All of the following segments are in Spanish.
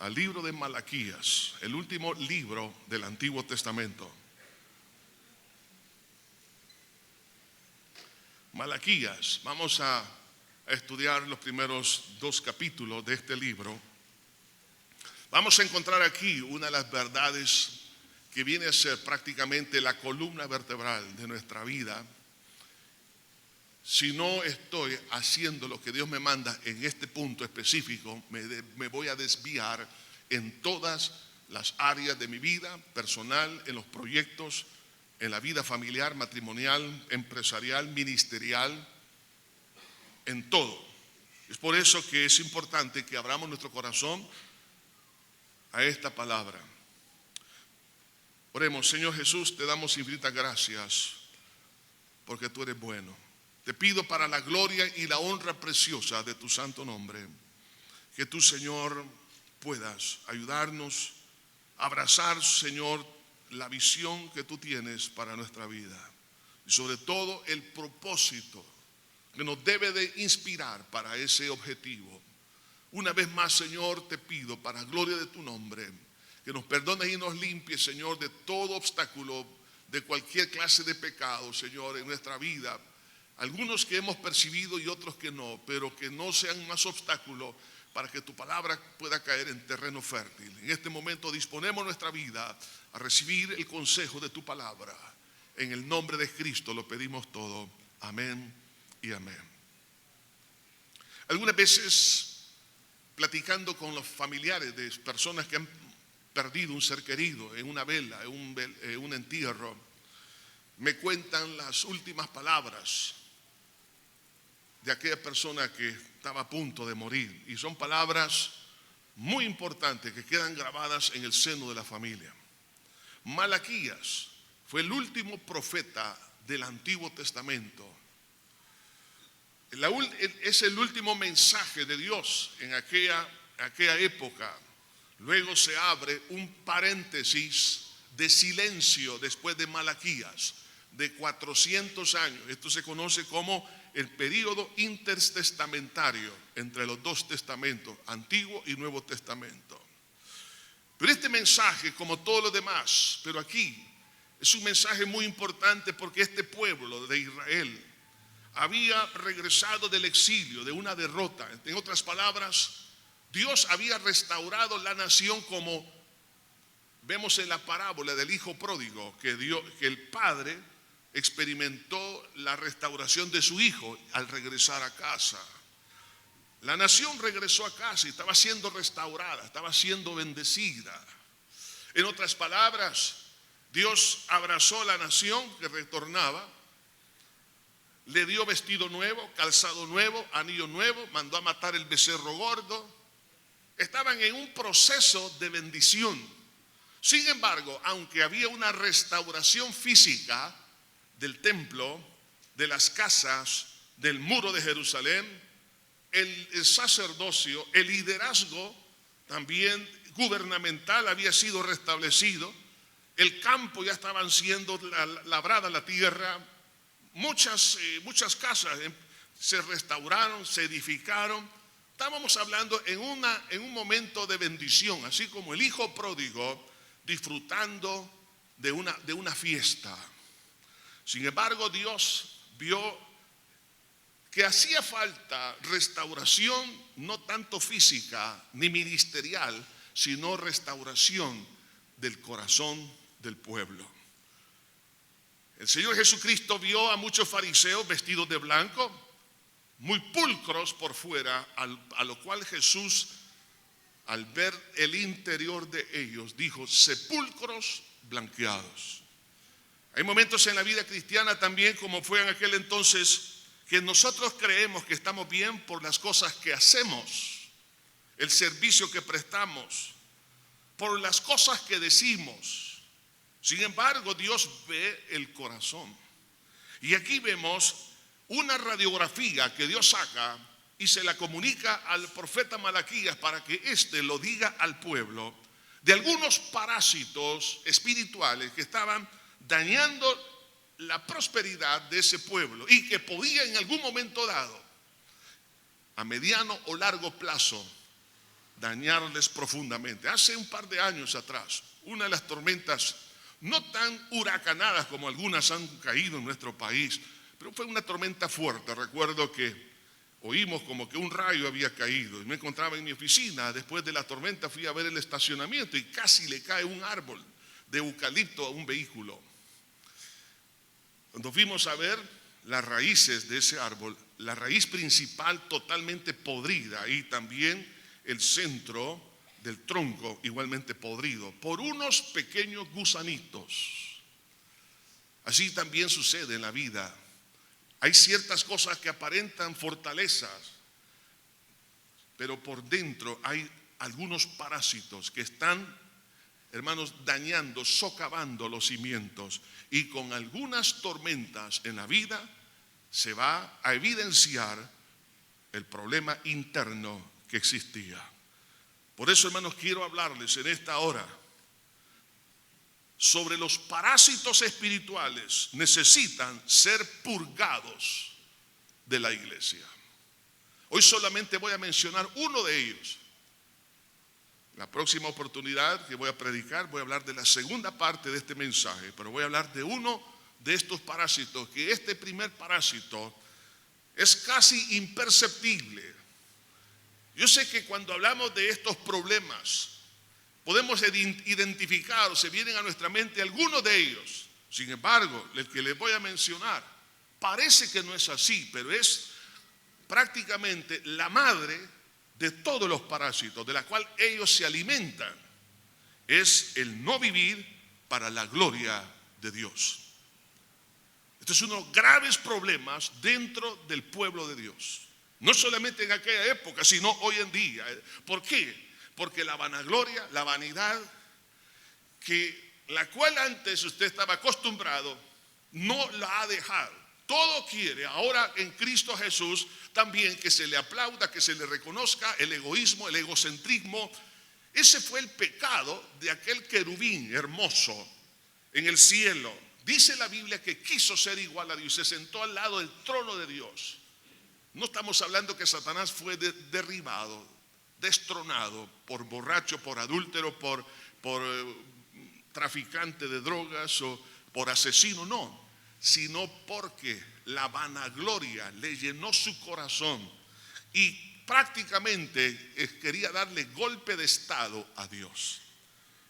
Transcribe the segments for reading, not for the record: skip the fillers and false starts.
al libro de Malaquías, el último libro del Antiguo Testamento. Malaquías, vamos a estudiar los primeros 2 capítulos de este libro. Vamos a encontrar aquí una de las verdades que viene a ser prácticamente la columna vertebral de nuestra vida. Si no estoy haciendo lo que Dios me manda en este punto específico, me voy a desviar en todas las áreas de mi vida personal, en los proyectos, en la vida familiar, matrimonial, empresarial, ministerial, en todo. Es por eso que es importante que abramos nuestro corazón a esta palabra. Oremos. Señor Jesús, te damos infinitas gracias porque tú eres bueno. Te pido para la gloria y la honra preciosa de tu santo nombre, que tú, Señor, puedas ayudarnos a abrazar, Señor, la visión que tú tienes para nuestra vida. Y sobre todo el propósito que nos debe de inspirar para ese objetivo. Una vez más, Señor, te pido para gloria de tu nombre, que nos perdones y nos limpies, Señor, de todo obstáculo, de cualquier clase de pecado, Señor, en nuestra vida. Algunos que hemos percibido y otros que no, pero que no sean más obstáculos para que tu palabra pueda caer en terreno fértil. En este momento disponemos nuestra vida a recibir el consejo de tu palabra. En el nombre de Cristo lo pedimos todo. Amén y amén. Algunas veces, platicando con los familiares de personas que han perdido un ser querido en una vela, en un entierro, me cuentan las últimas palabras de aquella persona que estaba a punto de morir, y son palabras muy importantes que quedan grabadas en el seno de la familia. Malaquías fue el último profeta del Antiguo Testamento. Es el último mensaje de Dios en aquella época. Luego se abre un paréntesis de silencio después de Malaquías, de 400 años. Esto se conoce como el período intertestamentario entre los 2 testamentos, Antiguo y Nuevo Testamento. Pero este mensaje, como todos los demás, pero aquí es un mensaje muy importante porque este pueblo de Israel había regresado del exilio, de una derrota. En otras palabras, Dios había restaurado la nación, como vemos en la parábola del hijo pródigo, que el padre experimentó la restauración de su hijo al regresar a casa. La nación regresó a casa y estaba siendo restaurada, estaba siendo bendecida. En otras palabras, Dios abrazó a la nación que retornaba, le dio vestido nuevo, calzado nuevo, anillo nuevo, mandó a matar el becerro gordo. Estaban en un proceso de bendición. Sin embargo, aunque había una restauración física del templo, de las casas, del muro de Jerusalén, el sacerdocio, el liderazgo también gubernamental había sido restablecido. El campo ya estaban siendo labrada la tierra. Muchas casas se restauraron, se edificaron. Estábamos hablando en un momento de bendición, así como el hijo pródigo disfrutando de una fiesta. Sin embargo, Dios vio que hacía falta restauración, no tanto física ni ministerial, sino restauración del corazón del pueblo. El Señor Jesucristo vio a muchos fariseos vestidos de blanco, muy pulcros por fuera, a lo cual Jesús, al ver el interior de ellos, dijo: sepulcros blanqueados. Hay momentos en la vida cristiana también, como fue en aquel entonces, que nosotros creemos que estamos bien por las cosas que hacemos, el servicio que prestamos, por las cosas que decimos. Sin embargo, Dios ve el corazón. Y aquí vemos una radiografía que Dios saca y se la comunica al profeta Malaquías para que éste lo diga al pueblo, de algunos parásitos espirituales que estaban dañando la prosperidad de ese pueblo y que podía en algún momento dado, a mediano o largo plazo, dañarles profundamente. Hace un par de años atrás, una de las tormentas no tan huracanadas como algunas han caído en nuestro país, pero fue una tormenta fuerte. Recuerdo que oímos como que un rayo había caído y me encontraba en mi oficina. Después de la tormenta fui a ver el estacionamiento y casi le cae un árbol de eucalipto a un vehículo. Cuando fuimos a ver las raíces de ese árbol, la raíz principal totalmente podrida y también el centro del tronco igualmente podrido por unos pequeños gusanitos. Así también sucede en la vida. Hay ciertas cosas que aparentan fortalezas, pero por dentro hay algunos parásitos que están, hermanos, dañando, socavando los cimientos. Y con algunas tormentas en la vida se va a evidenciar el problema interno que existía. Por eso, hermanos, quiero hablarles en esta hora sobre los parásitos espirituales. Necesitan ser purgados de la iglesia. Hoy solamente voy a mencionar uno de ellos. La próxima oportunidad que voy a predicar, voy a hablar de la segunda parte de este mensaje, pero voy a hablar de uno de estos parásitos, que este primer parásito es casi imperceptible. Yo sé que cuando hablamos de estos problemas, podemos identificar o se vienen a nuestra mente algunos de ellos. Sin embargo, el que les voy a mencionar parece que no es así, pero es prácticamente la madre de todos los parásitos, de la cual ellos se alimentan. Es el no vivir para la gloria de Dios. Este es uno de los graves problemas dentro del pueblo de Dios. No solamente en aquella época, sino hoy en día. ¿Por qué? Porque la vanagloria, la vanidad, la cual antes usted estaba acostumbrado, no la ha dejado. Todo quiere ahora en Cristo Jesús también que se le aplauda, que se le reconozca el egoísmo, el egocentrismo. Ese fue el pecado de aquel querubín hermoso en el cielo. Dice la Biblia que quiso ser igual a Dios, se sentó al lado del trono de Dios. No estamos hablando que Satanás fue derribado, destronado por borracho, por adúltero, por traficante de drogas o por asesino, no, sino porque la vanagloria le llenó su corazón y prácticamente quería darle golpe de estado a Dios.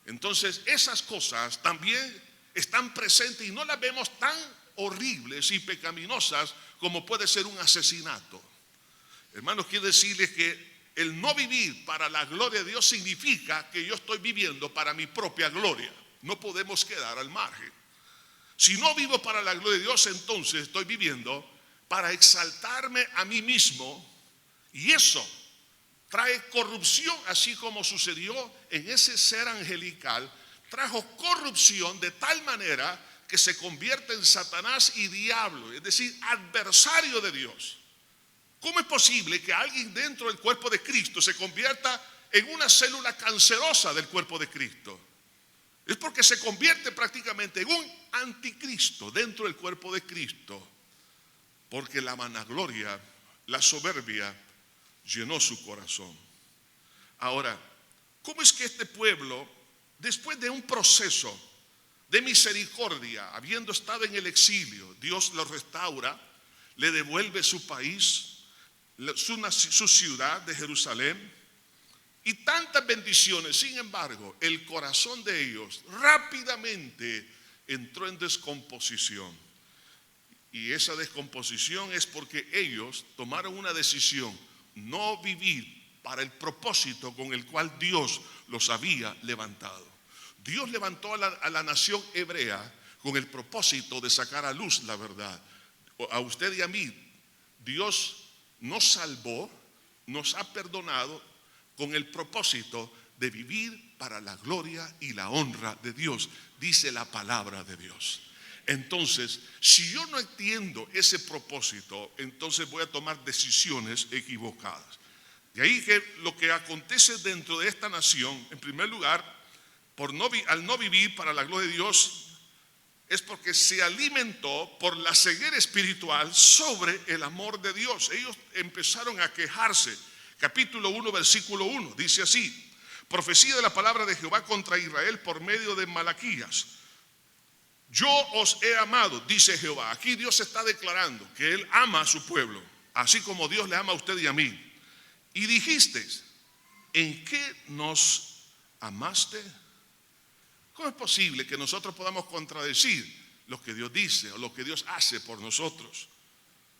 Entonces esas cosas también están presentes y no las vemos tan horribles y pecaminosas como puede ser un asesinato. Hermanos, quiero decirles que el no vivir para la gloria de Dios significa que yo estoy viviendo para mi propia gloria. No podemos quedar al margen. Si no vivo para la gloria de Dios, entonces estoy viviendo para exaltarme a mí mismo, y eso trae corrupción, así como sucedió en ese ser angelical. Trajo corrupción de tal manera que se convierte en Satanás y diablo, es decir, adversario de Dios. ¿Cómo es posible que alguien dentro del cuerpo de Cristo se convierta en una célula cancerosa del cuerpo de Cristo? Es porque se convierte prácticamente en un anticristo dentro del cuerpo de Cristo, porque la vanagloria, la soberbia llenó su corazón. Ahora, ¿cómo es que este pueblo, después de un proceso de misericordia, habiendo estado en el exilio, Dios lo restaura, le devuelve su país, su ciudad de Jerusalén, y tantas bendiciones? Sin embargo, el corazón de ellos rápidamente entró en descomposición. Y esa descomposición es porque ellos tomaron una decisión: no vivir para el propósito con el cual Dios los había levantado. Dios levantó a la nación hebrea con el propósito de sacar a luz la verdad. A usted y a mí, Dios nos salvó, nos ha perdonado con el propósito de vivir para la gloria y la honra de Dios, dice la palabra de Dios. Entonces, si yo no entiendo ese propósito, entonces voy a tomar decisiones equivocadas. De ahí que lo que acontece dentro de esta nación, en primer lugar, al no vivir para la gloria de Dios, es porque se alimentó por la ceguera espiritual sobre el amor de Dios. Ellos empezaron a quejarse capítulo 1, versículo 1, dice así: profecía de la palabra de Jehová contra Israel por medio de Malaquías. Yo os he amado, dice Jehová. Aquí Dios está declarando que Él ama a su pueblo, así como Dios le ama a usted y a mí. Y dijisteis: ¿en qué nos amaste? ¿Cómo es posible que nosotros podamos contradecir lo que Dios dice o lo que Dios hace por nosotros?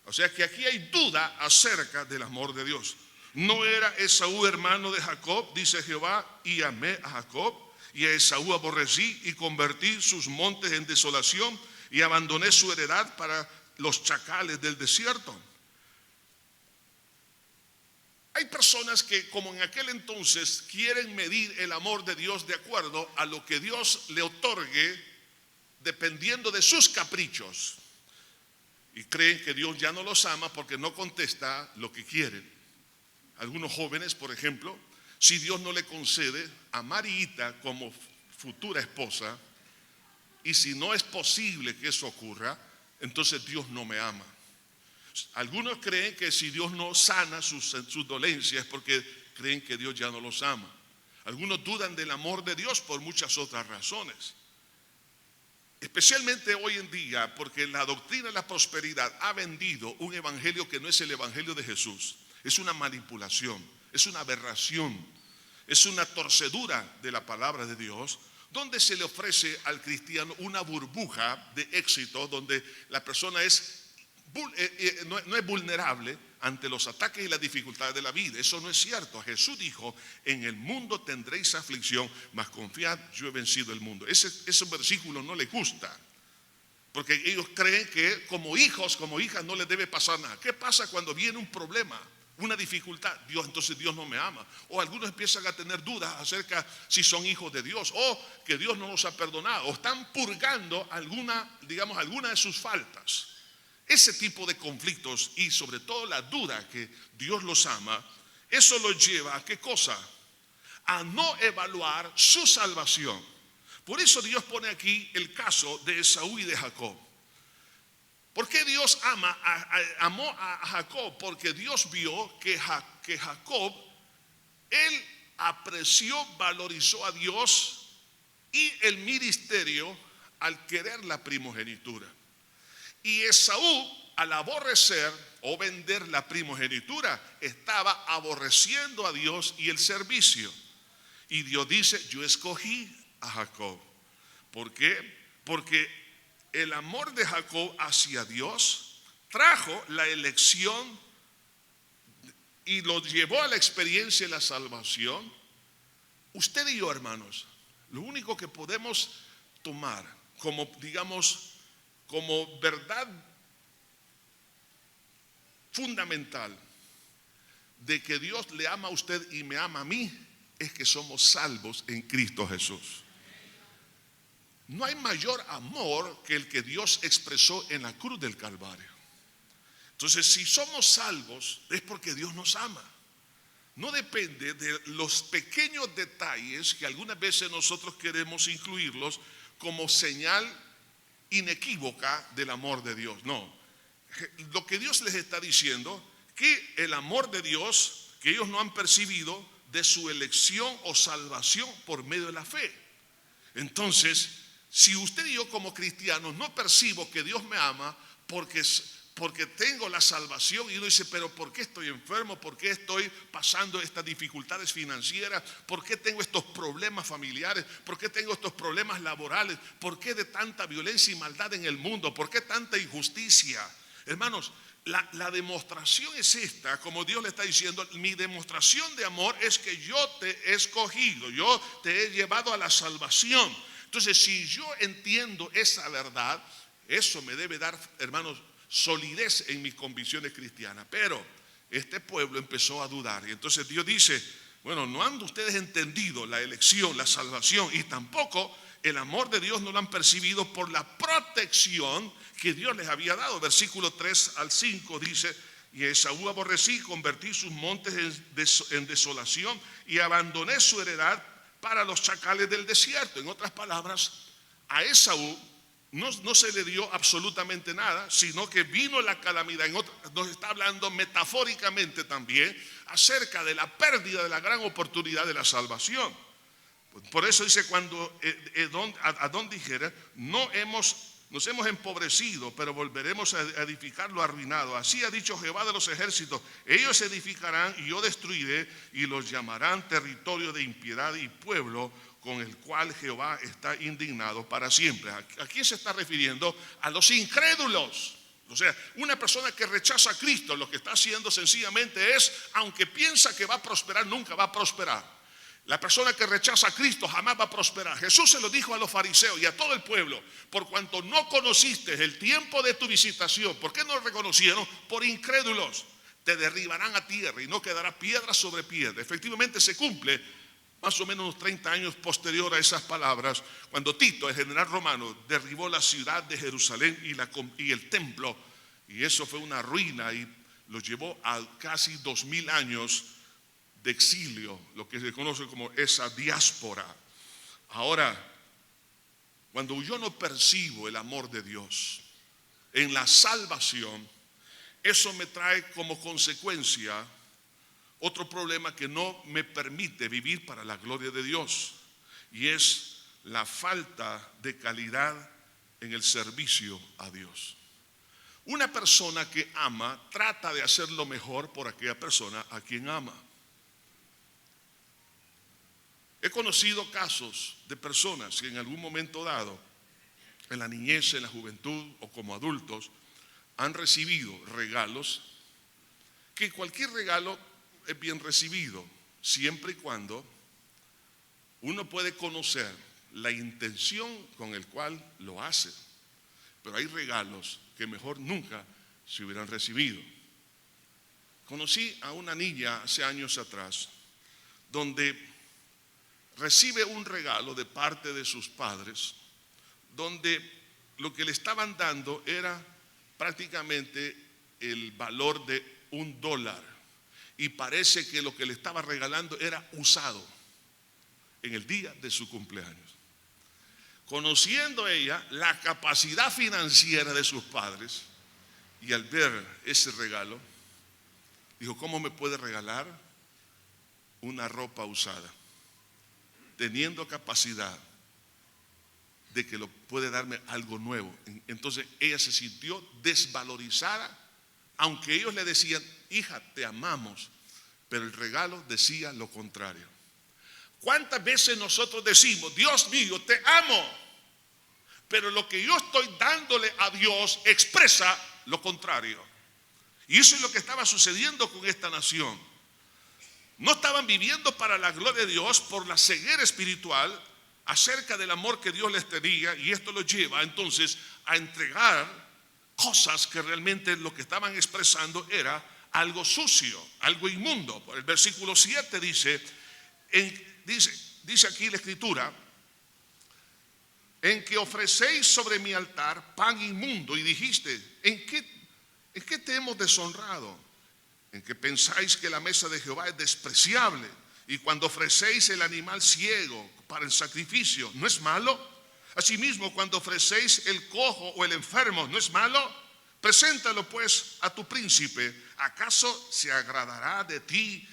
O sea que aquí hay duda acerca del amor de Dios. ¿No era Esaú hermano de Jacob, dice Jehová, y amé a Jacob, y a Esaú aborrecí y convertí sus montes en desolación y abandoné su heredad para los chacales del desierto? Hay personas que, como en aquel entonces, quieren medir el amor de Dios de acuerdo a lo que Dios le otorgue, dependiendo de sus caprichos, y creen que Dios ya no los ama porque no contesta lo que quieren. Algunos jóvenes, por ejemplo, si Dios no le concede a Marita como futura esposa, y si no es posible que eso ocurra, entonces Dios no me ama. Algunos creen que si Dios no sana sus dolencias es porque creen que Dios ya no los ama. Algunos dudan del amor de Dios por muchas otras razones. Especialmente hoy en día, porque la doctrina de la prosperidad ha vendido un evangelio que no es el evangelio de Jesús. Es una manipulación, es una aberración, es una torcedura de la palabra de Dios, donde se le ofrece al cristiano una burbuja de éxito, donde la persona no es vulnerable ante los ataques y las dificultades de la vida. Eso no es cierto. Jesús dijo: en el mundo tendréis aflicción, mas confiad, yo he vencido el mundo. Ese versículo no les gusta, porque ellos creen que como hijos, como hijas, no les debe pasar nada. ¿Qué pasa cuando viene un problema, una dificultad? Entonces Dios no me ama. O algunos empiezan a tener dudas acerca si son hijos de Dios, o que Dios no los ha perdonado, o están purgando alguna de sus faltas. Ese tipo de conflictos, y sobre todo la duda que Dios los ama, eso los lleva a ¿qué cosa? A no evaluar su salvación. Por eso Dios pone aquí el caso de Esaú y de Jacob. ¿Por qué Dios amó a Jacob? Porque Dios vio que Jacob, él apreció, valorizó a Dios y el ministerio al querer la primogenitura. Y Esaú, al aborrecer o vender la primogenitura, estaba aborreciendo a Dios y el servicio. Y Dios dice: yo escogí a Jacob. ¿Por qué? Porque el amor de Jacob hacia Dios trajo la elección y lo llevó a la experiencia de la salvación. Usted y yo, hermanos, lo único que podemos tomar como, como verdad fundamental de que Dios le ama a usted y me ama a mí, es que somos salvos en Cristo Jesús. No hay mayor amor que el que Dios expresó en la cruz del Calvario. Entonces, si somos salvos, es porque Dios nos ama. No depende de los pequeños detalles que algunas veces nosotros queremos incluirlos como señal inequívoca del amor de Dios. No, lo que Dios les está diciendo, que el amor de Dios que ellos no han percibido de su elección o salvación por medio de la fe. Entonces, si usted y yo como cristianos no percibo que Dios me ama porque tengo la salvación, y uno dice: pero ¿por qué estoy enfermo? ¿Por qué estoy pasando estas dificultades financieras? ¿Por qué tengo estos problemas familiares? ¿Por qué tengo estos problemas laborales? ¿Por qué de tanta violencia y maldad en el mundo? ¿Por qué tanta injusticia? Hermanos, la demostración es esta, como Dios le está diciendo: mi demostración de amor es que yo te he escogido, yo te he llevado a la salvación. Entonces, si yo entiendo esa verdad, eso me debe dar, hermanos, solidez en mis convicciones cristianas. Pero este pueblo empezó a dudar, y entonces Dios dice: bueno, no han ustedes entendido la elección, la salvación, y tampoco el amor de Dios no lo han percibido por la protección que Dios les había dado. Versículo 3 al 5 dice: y a Esaú aborrecí, convertí sus montes en desolación y abandoné su heredad para los chacales del desierto. En otras palabras, a Esaú no se le dio absolutamente nada, sino que vino la calamidad. Nos está hablando metafóricamente también acerca de la pérdida de la gran oportunidad de la salvación. Por eso dice, cuando Adón dijera, nos hemos empobrecido, pero volveremos a edificar lo arruinado. Así ha dicho Jehová de los ejércitos: ellos edificarán y yo destruiré, y los llamarán territorio de impiedad y pueblo con el cual Jehová está indignado para siempre. ¿A quién se está refiriendo? A los incrédulos. O sea, una persona que rechaza a Cristo, lo que está haciendo sencillamente es, aunque piensa que va a prosperar, nunca va a prosperar. La persona que rechaza a Cristo jamás va a prosperar. Jesús se lo dijo a los fariseos y a todo el pueblo: por cuanto no conociste el tiempo de tu visitación. ¿Por qué no lo reconocieron? Por incrédulos. Te derribarán a tierra y no quedará piedra sobre piedra. Efectivamente se cumple más o menos unos 30 años posterior a esas palabras, cuando Tito, el general romano, derribó la ciudad de Jerusalén y el templo, y eso fue una ruina y lo llevó a casi 2000 años de exilio, lo que se conoce como esa diáspora. Ahora, cuando yo no percibo el amor de Dios en la salvación, eso me trae como consecuencia otro problema que no me permite vivir para la gloria de Dios, y es la falta de calidad en el servicio a Dios. Una persona que ama trata de hacer lo mejor por aquella persona a quien ama. He conocido casos de personas que en algún momento dado, en la niñez, en la juventud o como adultos, han recibido regalos, que cualquier regalo es bien recibido, siempre y cuando uno puede conocer la intención con el cual lo hace. Pero hay regalos que mejor nunca se hubieran recibido. Conocí a una niña hace años atrás, donde recibe un regalo de parte de sus padres, donde lo que le estaban dando era prácticamente el valor de $1, y parece que lo que le estaba regalando era usado en el día de su cumpleaños. Conociendo ella la capacidad financiera de sus padres, y al ver ese regalo, dijo: ¿cómo me puede regalar una ropa usada, teniendo capacidad de que lo puede darme algo nuevo? Entonces ella se sintió desvalorizada, aunque ellos le decían: hija, te amamos, pero el regalo decía lo contrario. ¿Cuántas veces nosotros decimos: Dios mío, te amo, pero lo que yo estoy dándole a Dios expresa lo contrario? Y eso es lo que estaba sucediendo con esta nación. No estaban viviendo para la gloria de Dios por la ceguera espiritual acerca del amor que Dios les tenía, y esto los lleva entonces a entregar cosas que realmente lo que estaban expresando era algo sucio, algo inmundo. El versículo 7 dice aquí la escritura: en que ofrecéis sobre mi altar pan inmundo, y dijiste: ¿en qué te hemos deshonrado? En que pensáis que la mesa de Jehová es despreciable, y cuando ofrecéis el animal ciego para el sacrificio, ¿no es malo? Asimismo, cuando ofrecéis el cojo o el enfermo, ¿no es malo? Preséntalo pues a tu príncipe. ¿Acaso se agradará de ti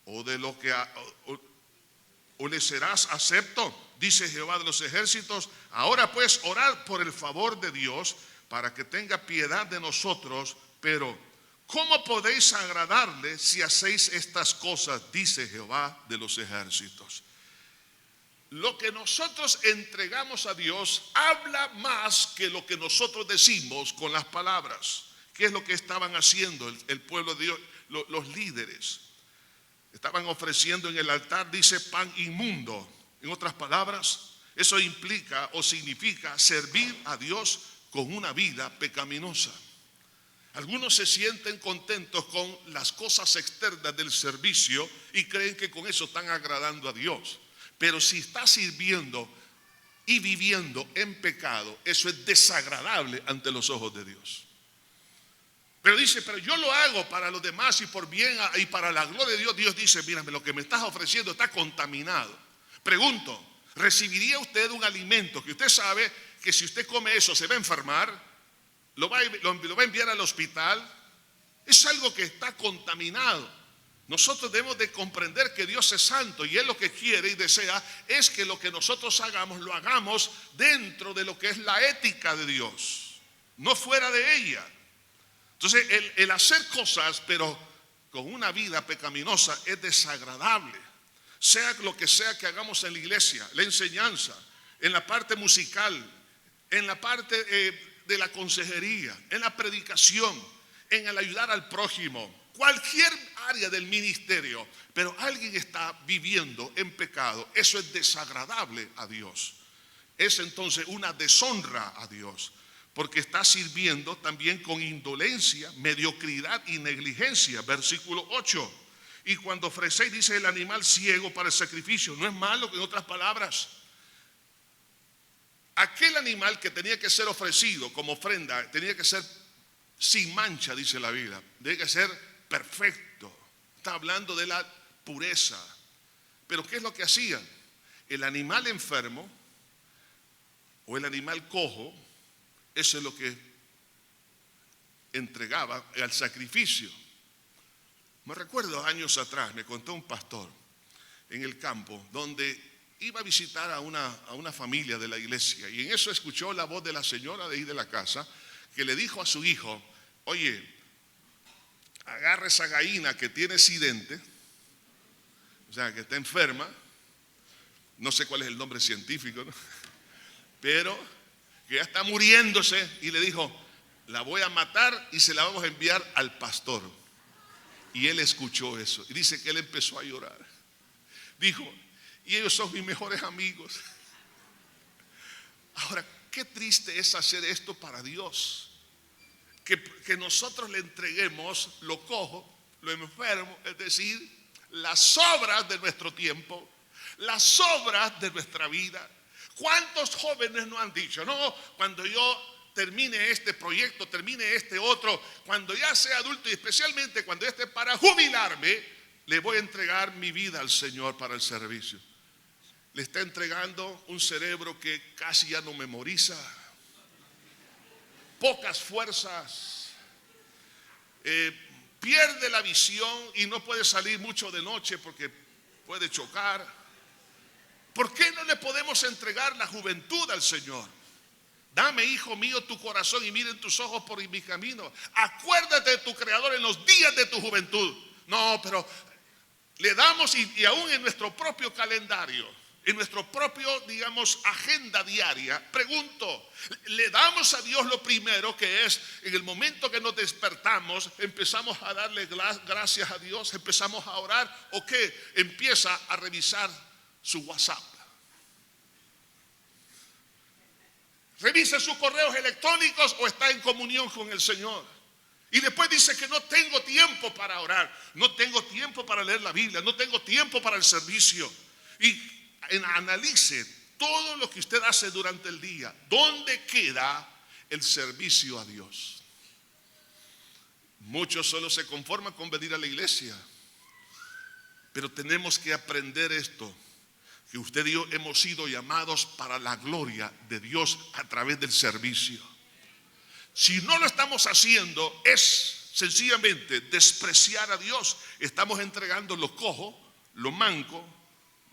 o de lo que o le serás acepto? Dice Jehová de los ejércitos. Ahora pues, orad por el favor de Dios para que tenga piedad de nosotros. Pero ¿cómo podéis agradarle si hacéis estas cosas? Dice Jehová de los ejércitos. Lo que nosotros entregamos a Dios habla más que lo que nosotros decimos con las palabras. ¿Qué es lo que estaban haciendo el pueblo de Dios? Los líderes estaban ofreciendo en el altar, dice, pan inmundo. En otras palabras, eso implica o significa servir a Dios con una vida pecaminosa. Algunos se sienten contentos con las cosas externas del servicio y creen que con eso están agradando a Dios. Pero si está sirviendo y viviendo en pecado, eso es desagradable ante los ojos de Dios. Pero dice: pero yo lo hago para los demás y por bien y para la gloria de Dios. Dios dice: mírame, lo que me estás ofreciendo está contaminado. Pregunto: ¿recibiría usted un alimento que usted sabe que si usted come eso se va a enfermar, lo va a enviar al hospital. Es algo que está contaminado. Nosotros debemos de comprender que Dios es santo y Él lo que quiere y desea es que lo que nosotros hagamos, lo hagamos dentro de lo que es la ética de Dios, no fuera de ella. Entonces el hacer cosas pero con una vida pecaminosa es desagradable. Sea lo que sea que hagamos en la iglesia, la enseñanza, en la parte musical, en la parte de la consejería, en la predicación, en el ayudar al prójimo, cualquier área del ministerio, pero alguien está viviendo en pecado, eso es desagradable a Dios. Es entonces una deshonra a Dios, porque está sirviendo también con indolencia, mediocridad y negligencia. Versículo 8. Y cuando ofrecéis, dice, el animal ciego para el sacrificio, no es malo, en otras palabras. Aquel animal que tenía que ser ofrecido como ofrenda, tenía que ser sin mancha, dice la Biblia. Debe que ser perfecto. Está hablando de la pureza. Pero ¿qué es lo que hacían? El animal enfermo o el animal cojo, eso es lo que entregaba al sacrificio. Me recuerdo años atrás, me contó un pastor en el campo, donde iba a visitar a una familia de la iglesia, y en eso escuchó la voz de la señora de ahí de la casa, que le dijo a su hijo: oye, agarra esa gallina que tiene sidente, o sea, que está enferma, no sé cuál es el nombre científico, ¿no? Pero que ya está muriéndose, y le dijo: la voy a matar y se la vamos a enviar al pastor. Y él escuchó eso y dice que él empezó a llorar. Dijo: y ellos son mis mejores amigos. Ahora, qué triste es hacer esto para Dios, que nosotros le entreguemos lo cojo, lo enfermo, es decir, las sobras de nuestro tiempo, las sobras de nuestra vida. ¿Cuántos jóvenes nos han dicho: no, cuando yo termine este proyecto, termine este otro, cuando ya sea adulto y especialmente cuando ya esté para jubilarme, le voy a entregar mi vida al Señor para el servicio? Le está entregando un cerebro que casi ya no memoriza, pocas fuerzas, pierde la visión y no puede salir mucho de noche porque puede chocar. ¿Por qué no le podemos entregar la juventud al Señor? Dame, hijo mío, tu corazón y miren tus ojos por mi camino. Acuérdate de tu Creador en los días de tu juventud. No, pero le damos y aún en nuestro propio calendario, en nuestro propio, digamos, agenda diaria, pregunto, ¿le damos a Dios lo primero, que es en el momento que nos despertamos, empezamos a darle gracias a Dios, empezamos a orar, o qué? Empieza a revisar su WhatsApp? ¿Revisa sus correos electrónicos o está en comunión con el Señor? Y después dice que no tengo tiempo para orar, no tengo tiempo para leer la Biblia, no tengo tiempo para el servicio. Y analice todo lo que usted hace durante el día. ¿Dónde queda el servicio a Dios? Muchos solo se conforman con venir a la iglesia, pero tenemos que aprender esto, que usted y yo hemos sido llamados para la gloria de Dios a través del servicio. Si no lo estamos haciendo, es sencillamente despreciar a Dios. Estamos entregando lo cojo, lo manco,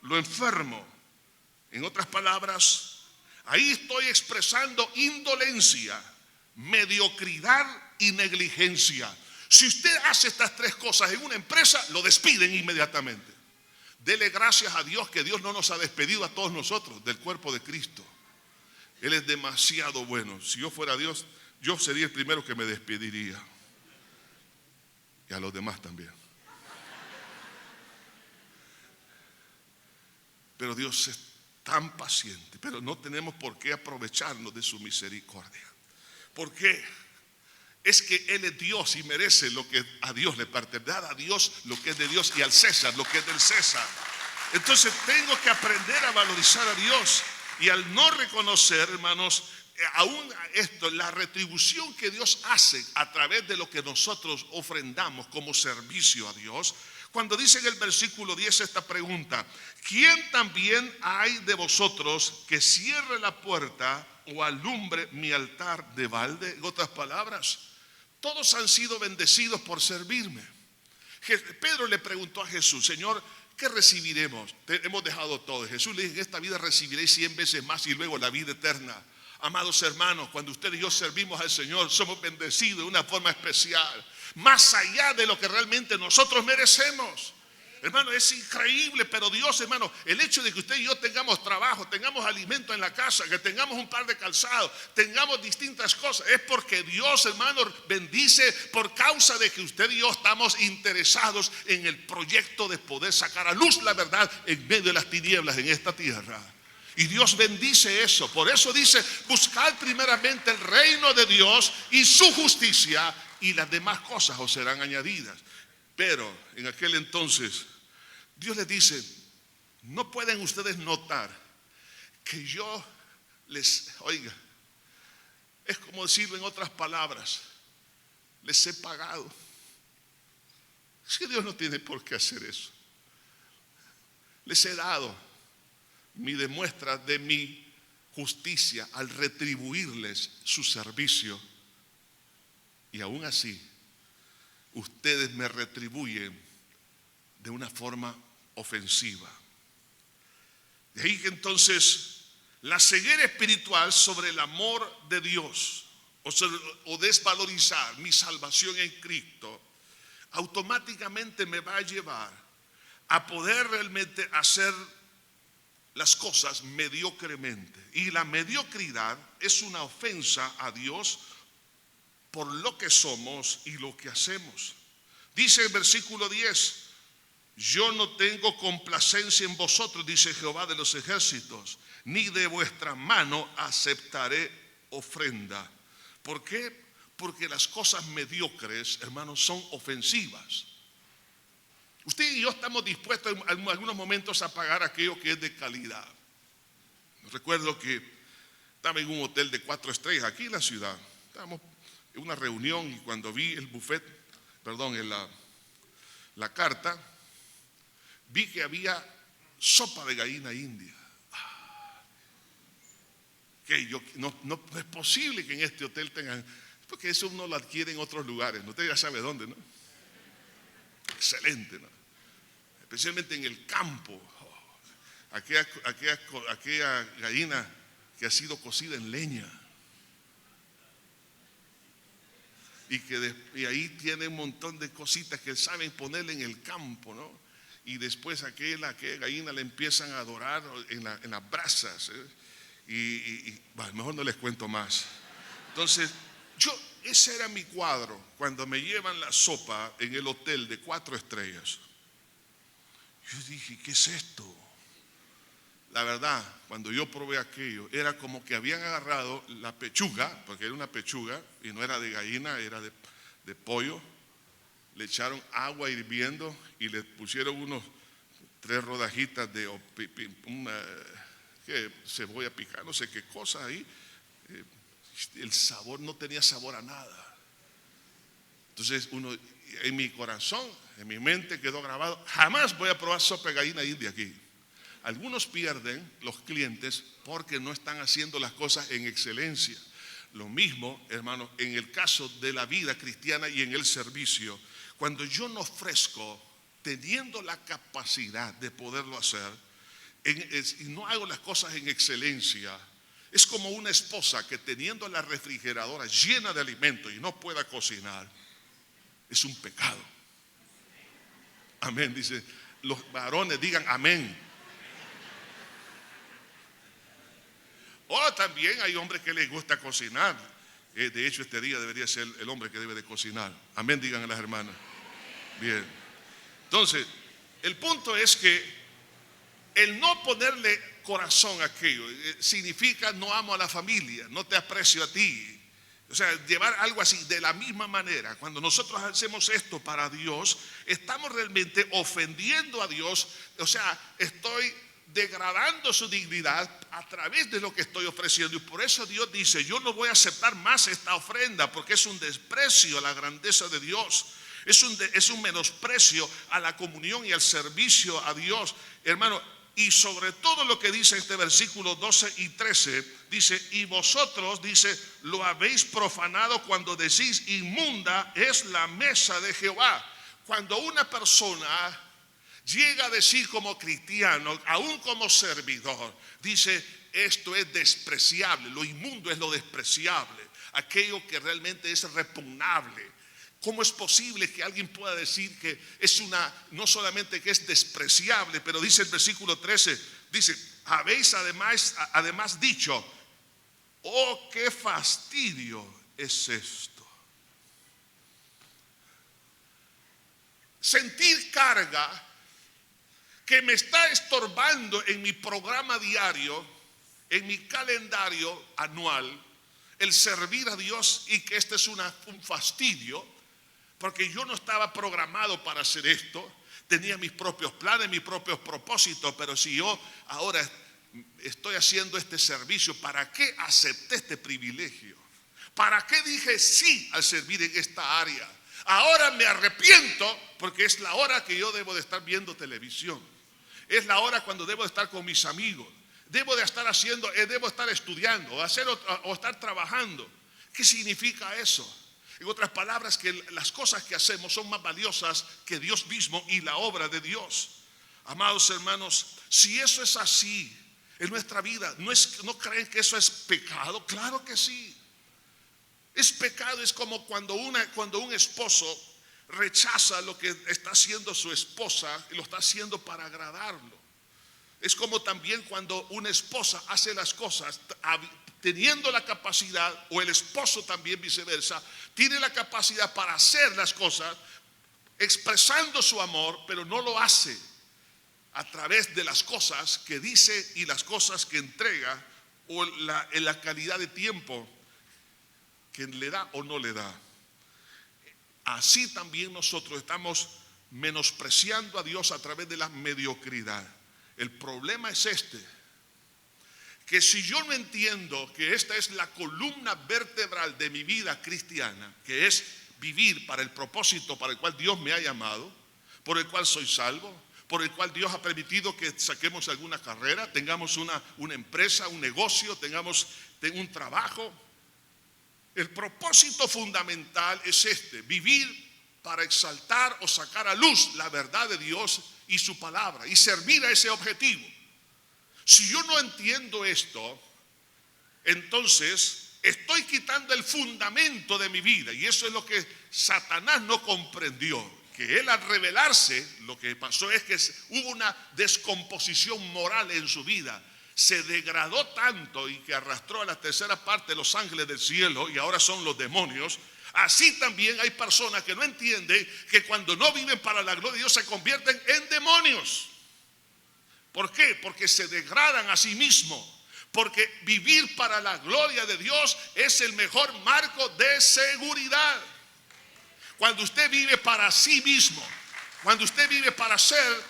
lo enfermo. En otras palabras, ahí estoy expresando indolencia, mediocridad y negligencia. Si usted hace estas tres cosas en una empresa, lo despiden inmediatamente. Dele gracias a Dios que Dios no nos ha despedido a todos nosotros del cuerpo de Cristo. Él es demasiado bueno. Si yo fuera Dios, yo sería el primero que me despediría. Y a los demás también. Pero Dios es tan paciente, pero no tenemos por qué aprovecharnos de su misericordia. ¿Por qué? Es que Él es Dios y merece lo que a Dios le pertenece. Dar a Dios lo que es de Dios y al César lo que es del César. Entonces tengo que aprender a valorizar a Dios. Y al no reconocer, hermanos, aún esto, la retribución que Dios hace a través de lo que nosotros ofrendamos como servicio a Dios, cuando dice en el versículo 10 esta pregunta: ¿quién también hay de vosotros que cierre la puerta o alumbre mi altar de balde? En otras palabras, todos han sido bendecidos por servirme. Pedro le preguntó a Jesús: Señor, ¿qué recibiremos? Hemos dejado todo. Jesús le dijo: en esta vida recibiréis 100 veces más y luego la vida eterna. Amados hermanos, cuando usted y yo servimos al Señor, somos bendecidos de una forma especial, más allá de lo que realmente nosotros merecemos. Hermano, es increíble, pero Dios, hermano, el hecho de que usted y yo tengamos trabajo, tengamos alimento en la casa, que tengamos un par de calzados, tengamos distintas cosas, es porque Dios, hermano, bendice por causa de que usted y yo estamos interesados en el proyecto de poder sacar a luz la verdad en medio de las tinieblas en esta tierra. Y Dios bendice eso. Por eso dice: buscad primeramente el reino de Dios y su justicia, y las demás cosas os serán añadidas. Pero en aquel entonces Dios les dice: no pueden ustedes notar que yo les, oiga, es como decirlo en otras palabras, les he pagado. Es que Dios no tiene por qué hacer eso. Les he dado mi demuestra de mi justicia al retribuirles su servicio, y aún así ustedes me retribuyen de una forma ofensiva. De ahí que entonces la ceguera espiritual sobre el amor de Dios o desvalorizar mi salvación en Cristo automáticamente me va a llevar a poder realmente hacer las cosas mediocremente. Y la mediocridad es una ofensa a Dios por lo que somos y lo que hacemos. Dice el versículo 10: yo no tengo complacencia en vosotros, dice Jehová de los ejércitos, ni de vuestra mano aceptaré ofrenda. ¿Por qué? Porque las cosas mediocres, hermanos, son ofensivas. Usted y yo estamos dispuestos en algunos momentos a pagar aquello que es de calidad. Recuerdo que estaba en un hotel de 4 estrellas aquí en la ciudad. Estábamos en una reunión y cuando vi el buffet, en la carta, vi que había sopa de gallina india. Que no es posible que en este hotel tengan, porque eso uno lo adquiere en otros lugares, ¿no? Usted ya sabe dónde, ¿no? Excelente, ¿no? Especialmente en el campo. Aquella gallina que ha sido cocida en leña y ahí tiene un montón de cositas que saben ponerle en el campo, ¿no? Y después aquella gallina le empiezan a adorar en las brasas, ¿eh? Bueno, mejor no les cuento más. Entonces ese era mi cuadro cuando me llevan la sopa en el hotel de 4 estrellas. Yo dije: ¿qué es esto? La verdad, cuando yo probé aquello, era como que habían agarrado la pechuga, porque era una pechuga y no era de gallina, era de pollo. Le echaron agua hirviendo y le pusieron 3 rodajitas de cebolla picada, no sé qué cosa ahí. El sabor no tenía sabor a nada. Entonces en mi corazón, en mi mente quedó grabado: jamás voy a probar sopa de gallina india aquí. Algunos pierden, los clientes, porque no están haciendo las cosas en excelencia. Lo mismo, hermanos, en el caso de la vida cristiana y en el servicio. Cuando yo no ofrezco, teniendo la capacidad de poderlo hacer, y no hago las cosas en excelencia, es como una esposa que teniendo la refrigeradora llena de alimento y no pueda cocinar. Es un pecado. Amén, dice. Los varones digan amén. O también hay hombres que les gusta cocinar. De hecho, este día debería ser el hombre que debe de cocinar. Amén, digan a las hermanas. Bien. Entonces, el punto es que el no ponerle corazón a aquello significa: no amo a la familia, no te aprecio a ti. O sea, llevar algo así. De la misma manera, cuando nosotros hacemos esto para Dios, estamos realmente ofendiendo a Dios. O sea, estoy degradando su dignidad a través de lo que estoy ofreciendo. Y por eso Dios dice: yo no voy a aceptar más esta ofrenda, porque es un desprecio a la grandeza de Dios. Es un menosprecio a la comunión y al servicio a Dios, hermano. Y sobre todo lo que dice este versículo 12 y 13, dice, y vosotros, dice, lo habéis profanado cuando decís, inmunda es la mesa de Jehová. Cuando una persona llega a decir como cristiano, aún como servidor, dice, esto es despreciable, lo inmundo es lo despreciable, aquello que realmente es repugnable. ¿Cómo es posible que alguien pueda decir que es no solamente que es despreciable, pero dice el versículo 13, dice, habéis además dicho, oh, qué fastidio es esto? Sentir carga que me está estorbando en mi programa diario, en mi calendario anual, el servir a Dios, y que este es un fastidio. Porque yo no estaba programado para hacer esto, tenía mis propios planes, mis propios propósitos, pero si yo ahora estoy haciendo este servicio, ¿para qué acepté este privilegio? ¿Para qué dije sí al servir en esta área? Ahora me arrepiento porque es la hora que yo debo de estar viendo televisión, es la hora cuando debo de estar con mis amigos, debo de estar debo estar estudiando o estar trabajando. ¿Qué significa eso? En otras palabras, que las cosas que hacemos son más valiosas que Dios mismo y la obra de Dios. Amados hermanos, si eso es así en nuestra vida, ¿no creen que eso es pecado? Claro que sí. Es pecado, es como cuando un esposo rechaza lo que está haciendo su esposa y lo está haciendo para agradarlo. Es como también cuando una esposa hace las cosas teniendo la capacidad, o el esposo también viceversa, tiene la capacidad para hacer las cosas expresando su amor, pero no lo hace a través de las cosas que dice y las cosas que entrega, o en la calidad de tiempo que le da o no le da. Así también nosotros estamos menospreciando a Dios a través de la mediocridad. El problema es que si yo no entiendo que esta es la columna vertebral de mi vida cristiana, que es vivir para el propósito para el cual Dios me ha llamado, por el cual soy salvo, por el cual Dios ha permitido que saquemos alguna carrera, tengamos una empresa, un negocio, tengamos un trabajo. El propósito fundamental es vivir para exaltar o sacar a luz la verdad de Dios y su palabra, y servir a ese objetivo. Si yo no entiendo esto, entonces estoy quitando el fundamento de mi vida, y eso es lo que Satanás no comprendió, que él, al revelarse, lo que pasó es que hubo una descomposición moral en su vida. Se degradó tanto y que arrastró a la tercera parte de los ángeles del cielo, y ahora son los demonios. Así también hay personas que no entienden que cuando no viven para la gloria de Dios se convierten en demonios. ¿Por qué? Porque se degradan a sí mismos. Porque vivir para la gloria de Dios es el mejor marco de seguridad. Cuando usted vive para sí mismo, cuando usted vive para ser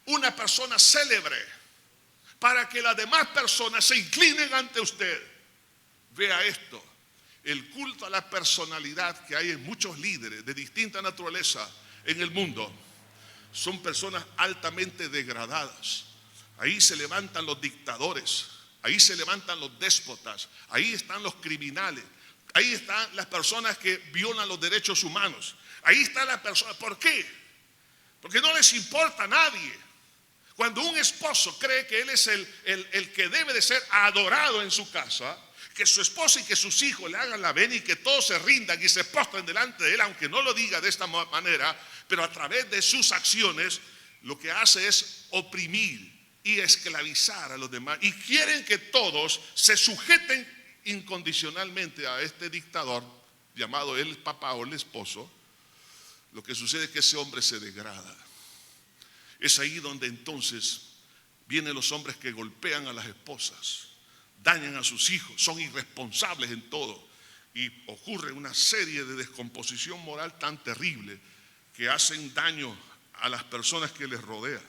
una persona célebre, para que las demás personas se inclinen ante usted. Vea esto, el culto a la personalidad que hay en muchos líderes de distinta naturaleza en el mundo, son personas altamente degradadas. Ahí se levantan los dictadores, ahí se levantan los déspotas, ahí están los criminales, ahí están las personas que violan los derechos humanos, ahí está la persona. ¿Por qué? Porque no les importa a nadie. Cuando un esposo cree que él es el que debe de ser adorado en su casa, que su esposa y que sus hijos le hagan la venia y que todos se rindan y se postren delante de él, aunque no lo diga de esta manera, pero a través de sus acciones, lo que hace es oprimir y esclavizar a los demás. Y quieren que todos se sujeten incondicionalmente a este dictador, llamado el papá o el esposo. Lo que sucede es que ese hombre se degrada. Es ahí donde entonces vienen los hombres que golpean a las esposas, dañan a sus hijos, son irresponsables en todo, y ocurre una serie de descomposición moral tan terrible que hacen daño a las personas que les rodean.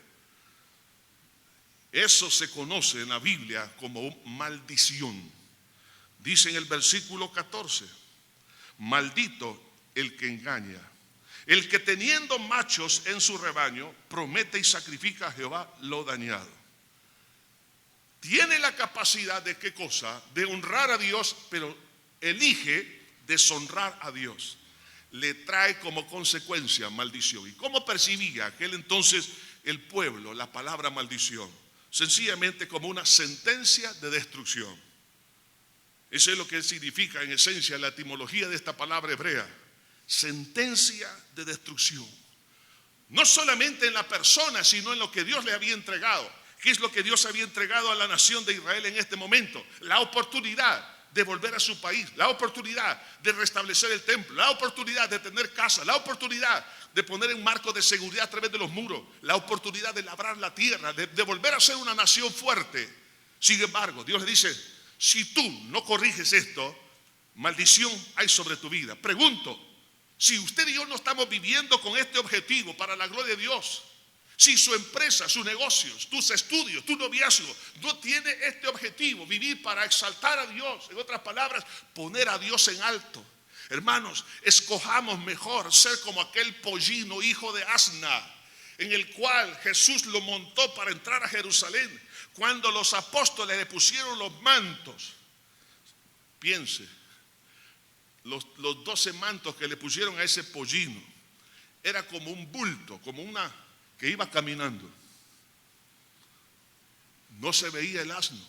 Eso se conoce en la Biblia como maldición. Dice en el versículo 14, maldito el que engaña El que teniendo machos en su rebaño, promete y sacrifica a Jehová lo dañado. Tiene la capacidad de ¿qué cosa? De honrar a Dios, pero elige deshonrar a Dios. Le trae como consecuencia maldición. ¿Y cómo percibía aquel entonces el pueblo la palabra maldición? Sencillamente como una sentencia de destrucción. Eso es lo que significa en esencia la etimología de esta palabra hebrea. Sentencia de destrucción. No solamente en la persona, sino en lo que Dios le había entregado. ¿Qué es lo que Dios había entregado a la nación de Israel en este momento? La oportunidad de volver a su país, la oportunidad de restablecer el templo, la oportunidad de tener casa, la oportunidad de poner un marco de seguridad a través de los muros, la oportunidad de labrar la tierra, de volver a ser una nación fuerte. Sin embargo, Dios le dice, si tú no corriges esto, maldición hay sobre tu vida. Pregunto, si usted y yo no estamos viviendo con este objetivo para la gloria de Dios, si su empresa, sus negocios, tus estudios, tu noviazgo no tiene este objetivo, vivir para exaltar a Dios, en otras palabras, poner a Dios en alto. Hermanos, escojamos mejor ser como aquel pollino hijo de asna, en el cual Jesús lo montó para entrar a Jerusalén, cuando los apóstoles le pusieron los mantos. Piense, los 12 mantos que le pusieron a ese pollino, era como un bulto, como una que iba caminando. No se veía el asno.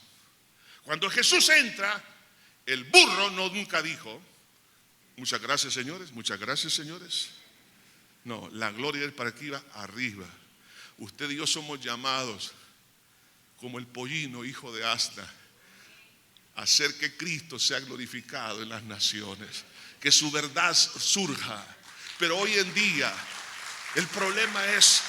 Cuando Jesús entra, el burro nunca dijo, muchas gracias señores, muchas gracias señores. No, la gloria es para que iba arriba. Usted y yo somos llamados como el pollino hijo de asna, a hacer que Cristo sea glorificado en las naciones, que su verdad surja. Pero hoy en día el problema es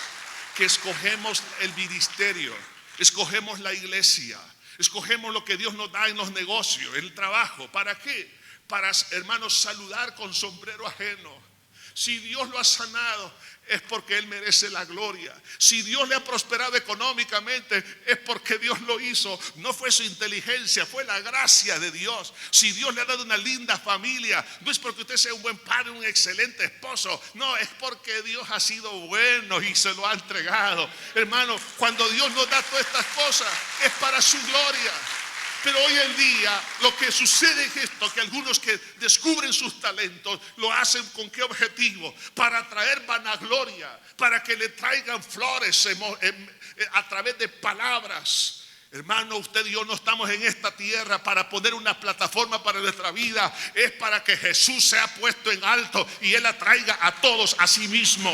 que escogemos el ministerio, escogemos la iglesia, escogemos lo que Dios nos da en los negocios, en el trabajo. ¿Para qué? Para, hermanos, saludar con sombrero ajeno. Si Dios lo ha sanado, es porque Él merece la gloria. Si Dios le ha prosperado económicamente, es porque Dios lo hizo. No fue su inteligencia, fue la gracia de Dios. Si Dios le ha dado una linda familia, no es porque usted sea un buen padre, un excelente esposo. No, es porque Dios ha sido bueno y se lo ha entregado. Hermano, cuando Dios nos da todas estas cosas, es para su gloria. Pero hoy en día lo que sucede es esto, que algunos que descubren sus talentos lo hacen con qué objetivo, para traer vanagloria, para que le traigan flores a través de palabras. Hermano, usted y yo no estamos en esta tierra para poner una plataforma para nuestra vida, es para que Jesús sea puesto en alto y Él atraiga a todos a sí mismo.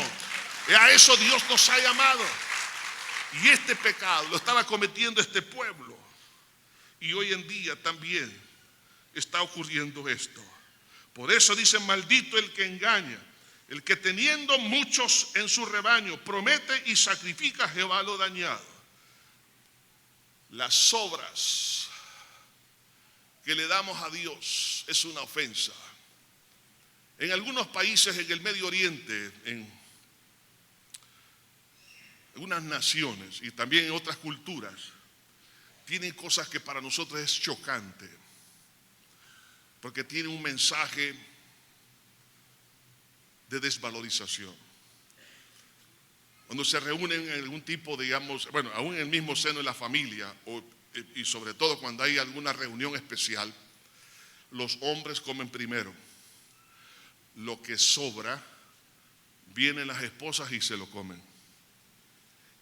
Y a eso Dios nos ha llamado. Y este pecado lo estaba cometiendo este pueblo. Y hoy en día también está ocurriendo esto. Por eso dice, maldito el que engaña, el que teniendo muchos en su rebaño, promete y sacrifica a Jehová lo dañado. Las obras que le damos a Dios es una ofensa. En algunos países en el Medio Oriente, en unas naciones y también en otras culturas, tienen cosas que para nosotros es chocante, porque tienen un mensaje de desvalorización. Cuando se reúnen en algún tipo, digamos, bueno, aún en el mismo seno de la familia, y sobre todo cuando hay alguna reunión especial, los hombres comen primero. Lo que sobra, vienen las esposas y se lo comen.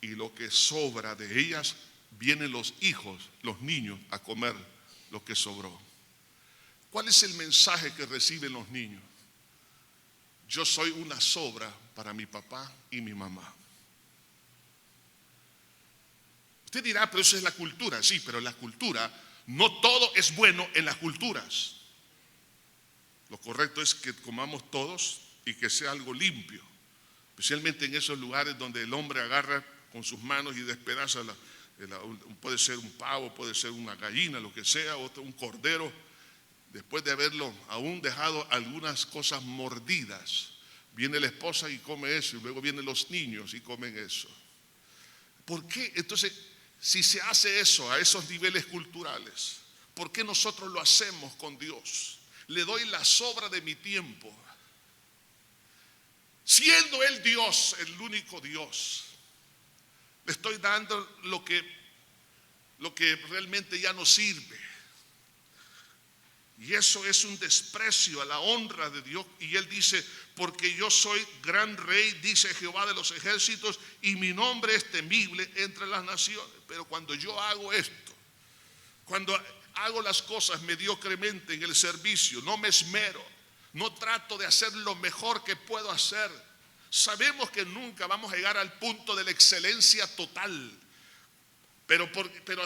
Y lo que sobra de ellas, vienen los hijos, los niños, a comer lo que sobró. ¿Cuál es el mensaje que reciben los niños? Yo soy una sobra para mi papá y mi mamá. Usted dirá, pero eso es la cultura. Sí, pero la cultura, no todo es bueno en las culturas. Lo correcto es que comamos todos y que sea algo limpio, especialmente en esos lugares donde el hombre agarra con sus manos y despedaza puede ser un pavo, puede ser una gallina, lo que sea, un cordero, después de haberlo aún dejado algunas cosas mordidas, viene la esposa y come eso, y luego vienen los niños y comen eso. ¿Por qué? Entonces, si se hace eso a esos niveles culturales, ¿por qué nosotros lo hacemos con Dios? Le doy la sobra de mi tiempo. siendo Él Dios, el único Dios, le estoy dando lo que realmente ya no sirve. Y eso es un desprecio a la honra de Dios. Y Él dice, porque yo soy gran rey, dice Jehová de los ejércitos, y mi nombre es temible entre las naciones. Pero cuando yo hago esto, cuando hago las cosas mediocremente en el servicio, no me esmero, no trato de hacer lo mejor que puedo hacer, sabemos que nunca vamos a llegar al punto de la excelencia total, pero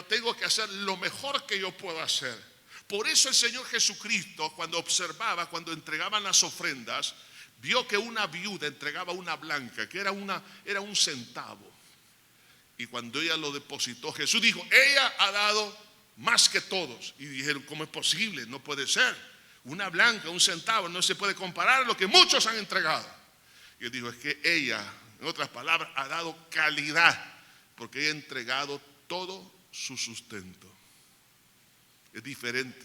tengo que hacer lo mejor que yo puedo hacer. Por eso el Señor Jesucristo, cuando observaba, cuando entregaban las ofrendas, vio que una viuda entregaba una blanca, que era un centavo. Y cuando ella lo depositó, Jesús dijo, ella ha dado más que todos. Y dijeron, ¿cómo es posible? No puede ser. Una blanca, un centavo, no se puede comparar a lo que muchos han entregado. Y él dijo, es que ella, en otras palabras, ha dado calidad, porque ella ha entregado todo su sustento. Es diferente.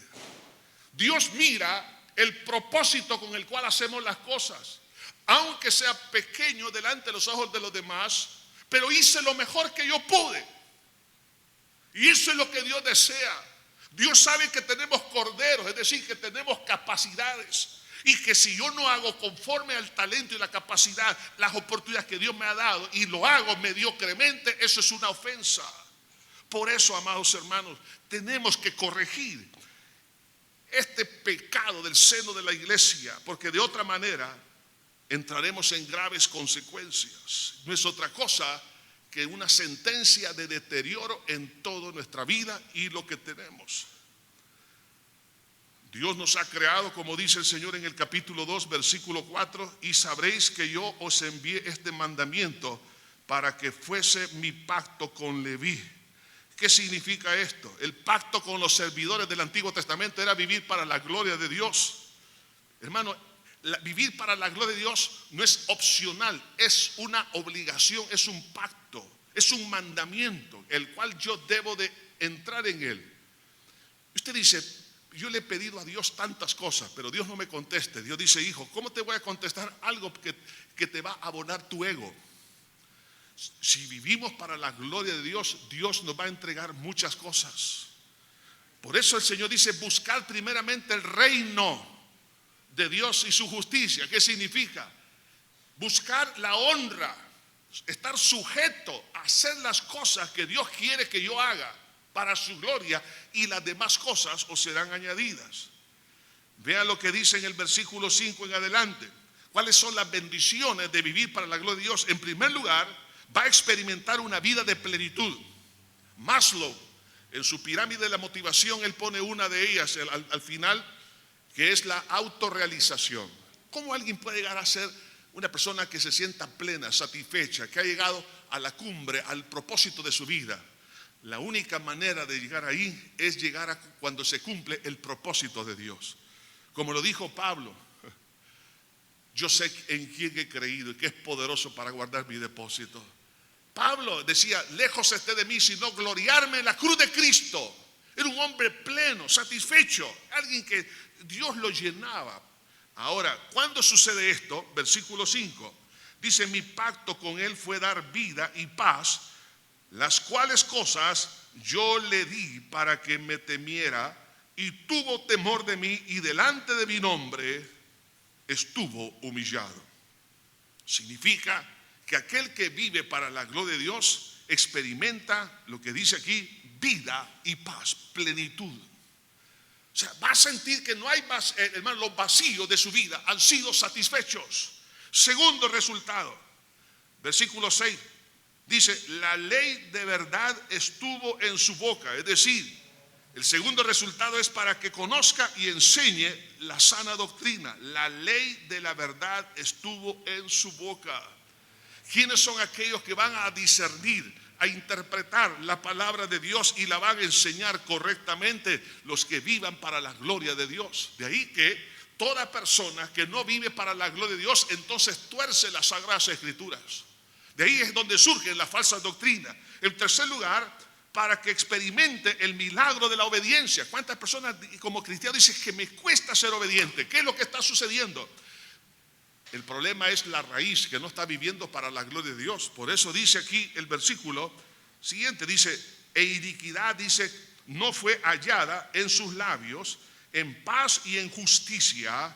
Dios mira el propósito con el cual hacemos las cosas, aunque sea pequeño delante de los ojos de los demás, pero hice lo mejor que yo pude. Y eso es lo que Dios desea. Dios sabe que tenemos corderos, es decir, que tenemos capacidades, y que si yo no hago conforme al talento y la capacidad, las oportunidades que Dios me ha dado, y lo hago mediocremente, eso es una ofensa. Por eso, amados hermanos, tenemos que corregir este pecado del seno de la iglesia, porque de otra manera entraremos en graves consecuencias. No es otra cosa que una sentencia de deterioro en toda nuestra vida y lo que tenemos. Dios nos ha creado, como dice el Señor en el capítulo 2, versículo 4, y sabréis que yo os envié este mandamiento para que fuese mi pacto con Leví. ¿Qué significa esto? El pacto con los servidores del Antiguo Testamento era vivir para la gloria de Dios. Hermano, vivir para la gloria de Dios no es opcional, es una obligación, es un pacto, es un mandamiento, el cual yo debo de entrar en él. Usted dice, yo le he pedido a Dios tantas cosas, pero Dios no me conteste. Dios dice, hijo, ¿cómo te voy a contestar algo que te va a abonar tu ego? Si vivimos para la gloria de Dios, Dios nos va a entregar muchas cosas. Por eso el Señor dice, buscar primeramente el reino de Dios y su justicia. ¿Qué significa? Buscar la honra, estar sujeto a hacer las cosas que Dios quiere que yo haga para su gloria, y las demás cosas os serán añadidas. Vean lo que dice en el versículo 5 en adelante. ¿Cuáles son las bendiciones de vivir para la gloria de Dios? En primer lugar, va a experimentar una vida de plenitud. Maslow, en su pirámide de la motivación, él pone una de ellas al final, que es la autorrealización. ¿Cómo alguien puede llegar a ser una persona que se sienta plena, satisfecha, que ha llegado a la cumbre, al propósito de su vida? La única manera de llegar ahí es llegar a cuando se cumple el propósito de Dios. Como lo dijo Pablo, yo sé en quién he creído y que es poderoso para guardar mi depósito. Pablo decía, lejos esté de mí, sino gloriarme en la cruz de Cristo. Era un hombre pleno, satisfecho, alguien que Dios lo llenaba. Ahora, ¿cuándo sucede esto? Versículo 5, dice, mi pacto con él fue dar vida y paz, las cuales cosas yo le di para que me temiera, y tuvo temor de mí, y delante de mi nombre estuvo humillado. Significa que aquel que vive para la gloria de Dios experimenta lo que dice aquí, vida y paz, plenitud. O sea, va a sentir que no hay más, hermano, los vacíos de su vida han sido satisfechos. Segundo resultado, versículo 6, dice, la ley de verdad estuvo en su boca. Es decir, el segundo resultado es para que conozca y enseñe la sana doctrina. La ley de la verdad estuvo en su boca. ¿Quiénes son aquellos que van a discernir, a interpretar la palabra de Dios y la van a enseñar correctamente? Los que vivan para la gloria de Dios. De ahí que toda persona que no vive para la gloria de Dios, entonces tuerce las sagradas escrituras. De ahí es donde surgen las falsas doctrinas. En tercer lugar, para que experimente el milagro de la obediencia. ¿Cuántas personas como cristianos dicen que me cuesta ser obediente? ¿Qué es lo que está sucediendo? El problema es la raíz, que no está viviendo para la gloria de Dios. Por eso dice aquí el versículo siguiente, dice, e iniquidad, dice, no fue hallada en sus labios, en paz y en justicia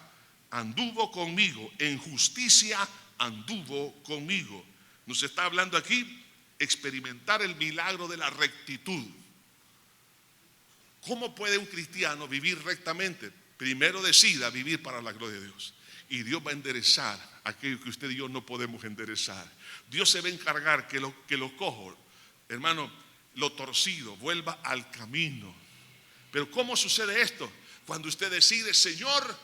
anduvo conmigo, en justicia anduvo conmigo. Nos está hablando aquí experimentar el milagro de la rectitud. ¿Cómo puede un cristiano vivir rectamente? Primero decida vivir para la gloria de Dios. Y Dios va a enderezar aquello que usted y yo no podemos enderezar. Dios se va a encargar que lo cojo, hermano, lo torcido, vuelva al camino. Pero ¿cómo sucede esto? Cuando usted decide, Señor,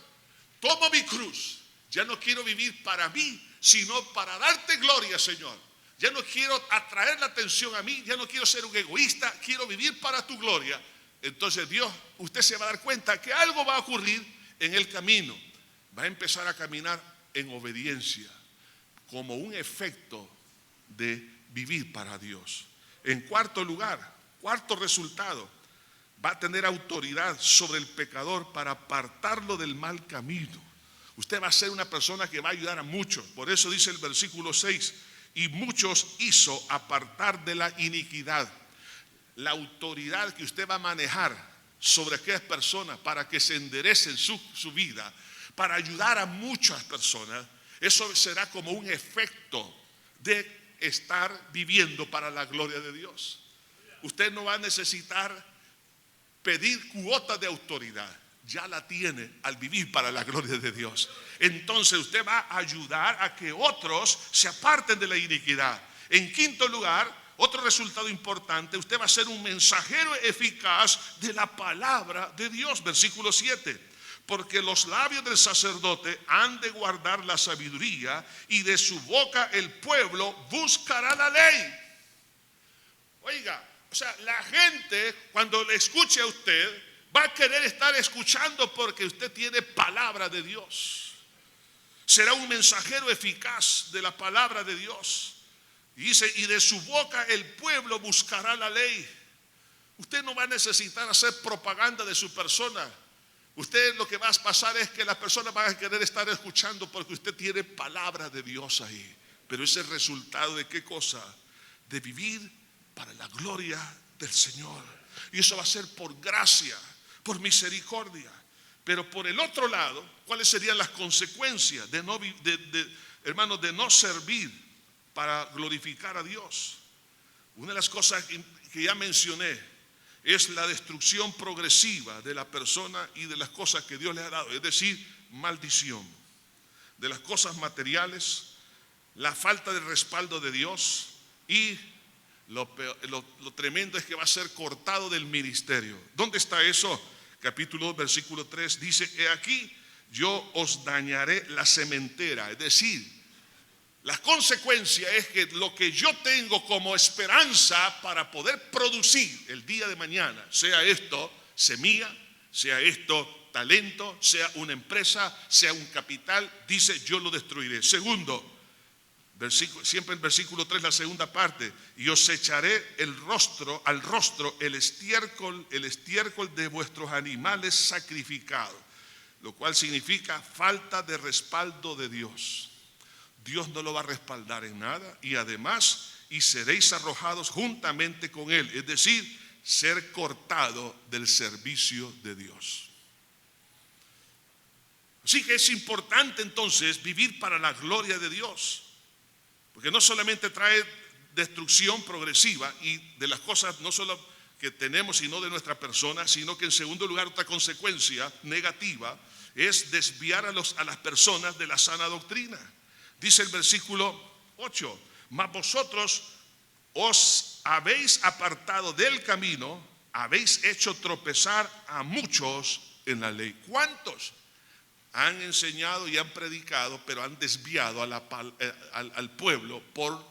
tomo mi cruz. Ya no quiero vivir para mí, sino para darte gloria, Señor. Ya no quiero atraer la atención a mí, ya no quiero ser un egoísta, quiero vivir para tu gloria. Entonces Dios, usted se va a dar cuenta que algo va a ocurrir en el camino. Va a empezar a caminar en obediencia, como un efecto de vivir para Dios. En cuarto lugar, cuarto resultado, va a tener autoridad sobre el pecador para apartarlo del mal camino. Usted va a ser una persona que va a ayudar a muchos. Por eso dice el versículo 6, y muchos hizo apartar de la iniquidad. La autoridad que usted va a manejar sobre aquellas personas para que se enderecen su vida, para ayudar a muchas personas, eso será como un efecto de estar viviendo para la gloria de Dios. Usted no va a necesitar pedir cuotas de autoridad, ya la tiene al vivir para la gloria de Dios. Entonces usted va a ayudar a que otros se aparten de la iniquidad. En quinto lugar, otro resultado importante, usted va a ser un mensajero eficaz de la palabra de Dios. Versículo 7. Porque los labios del sacerdote han de guardar la sabiduría, y de su boca el pueblo buscará la ley. Oiga, o sea, la gente cuando le escuche a usted va a querer estar escuchando porque usted tiene palabra de Dios. Será un mensajero eficaz de la palabra de Dios. Y dice, y de su boca el pueblo buscará la ley. Usted no va a necesitar hacer propaganda de su persona. Usted lo que va a pasar es que las personas van a querer estar escuchando porque usted tiene palabra de Dios ahí. Pero ese es el resultado de qué cosa? De vivir para la gloria del Señor. Y eso va a ser por gracia, por misericordia. Pero por el otro lado, ¿cuáles serían las consecuencias de no servir para glorificar a Dios? Una de las cosas que ya mencioné es la destrucción progresiva de la persona y de las cosas que Dios le ha dado, es decir, maldición de las cosas materiales, la falta de respaldo de Dios, y lo tremendo es que va a ser cortado del ministerio. ¿Dónde está eso? Capítulo 2, versículo 3 dice, he aquí yo os dañaré la sementera, es decir, la consecuencia es que lo que yo tengo como esperanza para poder producir el día de mañana, sea esto semilla, sea esto talento, sea una empresa, sea un capital, dice yo lo destruiré. Segundo, siempre el versículo 3, la segunda parte, y os echaré al rostro el estiércol de vuestros animales sacrificados, lo cual significa falta de respaldo de Dios. Dios no lo va a respaldar en nada, y además, y seréis arrojados juntamente con él, es decir, ser cortado del servicio de Dios. Así que es importante entonces vivir para la gloria de Dios, porque no solamente trae destrucción progresiva y de las cosas no solo que tenemos sino de nuestra persona, sino que en segundo lugar otra consecuencia negativa es desviar a las personas de la sana doctrina. Dice el versículo 8, mas vosotros os habéis apartado del camino, habéis hecho tropezar a muchos en la ley. ¿Cuántos han enseñado y han predicado, pero han desviado al pueblo por